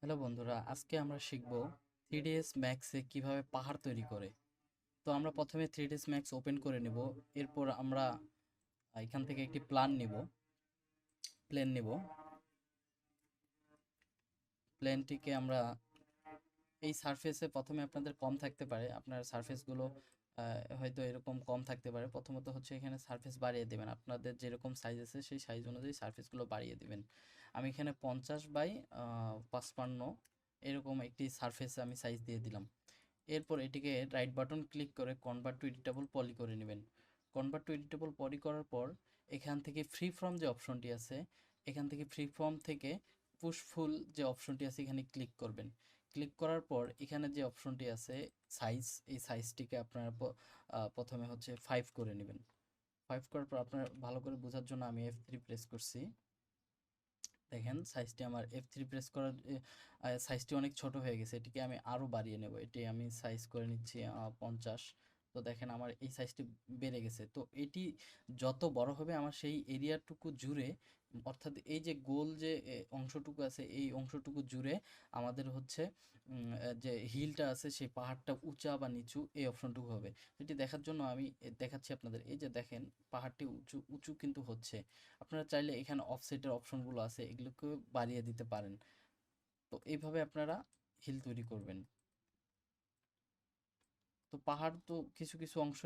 Hello বন্ধুরা, আজকে আমরা শিখব 3ds ম্যাক্সে কিভাবে পাহাড় তৈরি করে। তো আমরা প্রথমে 3ds ম্যাক্স ওপেন করে নেব। এরপর আমরা এখান থেকে একটি প্লেন নিব। প্লেনটিকে আমরা এই সারফেসে প্রথমে আপনাদের কম থাকতে পারে, আপনার সারফেসগুলো হয়তো এরকম কম থাকতে পারে। প্রথমত হচ্ছে এখানে সারফেস বাড়িয়ে দেবেন, আপনাদের যেরকম সাইজ আছে সেই সাইজ অনুযায়ী সারফেসগুলো বাড়িয়ে দিবেন। আমি এখানে 50 বাই 55 এরকম একটি সারফেস আমি সাইজ দিয়ে দিলাম। এরপর এটিকে রাইট বাটন ক্লিক করে কনভার্ট টু এডিটেবল পলি করে নেবেন। কনভার্ট টু এডিটেবল পলি করার পর এখান থেকে ফ্রি ফর্ম যে অপশনটি আছে, এখান থেকে ফ্রি ফর্ম থেকে পুশফুল যে অপশনটি আছে এখানে ক্লিক করবেন। ক্লিক করার পর এখানে যে অপশনটি আছে সাইজ, এই সাইজটিকে আপনারা প্রথমে হচ্ছে 5 করে নেবেন। 5 করার পর আপনার ভালো করে বোঝার জন্য আমি F3 প্রেস করছি। দেখেন সাইজটি আমার F3 প্রেস করার সাইজটি অনেক ছোট হয়ে গেছে, এটিকে আমি আরও বাড়িয়ে নেব। এটি আমি সাইজ করে নিচ্ছি 50। তো দেখেন আমার এই সাইজটি বেড়ে গেছে। তো এটি যত বড় হবে আমার সেই এরিয়াটুকু জুড়ে, অর্থাৎ এই যে গোল যে অংশটুকু আছে এই অংশটুকু জুড়ে আমাদের হচ্ছে যে হিলটা আছে সেই পাহাড়টা উঁচা বা নিচু এই অপশনটুকু হবে। এটি দেখার জন্য আমি দেখাচ্ছি আপনাদের। এই যে দেখেন পাহাড়টি উঁচু উঁচু কিন্তু হচ্ছে। আপনারা চাইলে এখানে অফসেটের অপশনগুলো আছে এগুলোকেও বাড়িয়ে দিতে পারেন। তো এইভাবে আপনারা হিল তৈরি করবেন। তো পাহাড় তো কিছু কিছু অংশ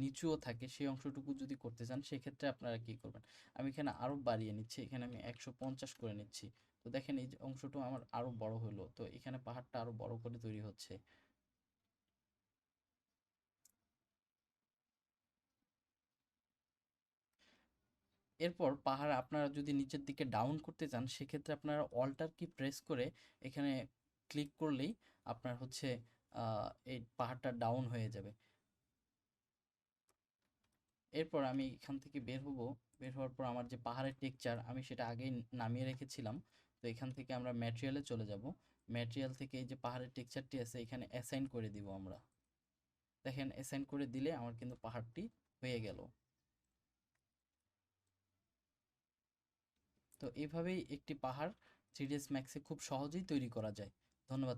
নিচুও থাকে, সেই অংশটুকু যদি করতে চান সেক্ষেত্রে আপনারা কি করবেন। আমি এখানে আরো বাড়িয়ে নিচ্ছি, এখানে আমি 150 করে নিচ্ছি। তো দেখেন এই যে অংশটা আমার আরো বড় হলো, তো এখানে পাহাড়টা আরো বড় করে তৈরি হচ্ছে। এরপর পাহাড় আপনারা যদি নিচের দিকে ডাউন করতে চান সেক্ষেত্রে আপনারা অল্টার কি প্রেস করে এখানে ক্লিক করলেই আপনার হচ্ছে এই পাহাড়টা ডাউন হয়ে যাবে। এরপর আমি এখান থেকে বের হব। বের হওয়ার পর আমার যে পাহাড়ের টেক্সচার আমি সেটা আগেই নামিয়ে রেখেছিলাম। তো এখান থেকে আমরা ম্যাটেরিয়ালে চলে যাব। ম্যাটেরিয়াল থেকে এই যে পাহাড়ের টেক্সচারটি আছে এখানে অ্যাসাইন করে দিব আমরা। দেখেন অ্যাসাইন করে দিলে আমার কিন্তু পাহাড়টি হয়ে গেল। তো এভাবেই একটি পাহাড় 3ds ম্যাক্সে খুব সহজেই তৈরি করা যায়। ধন্যবাদ।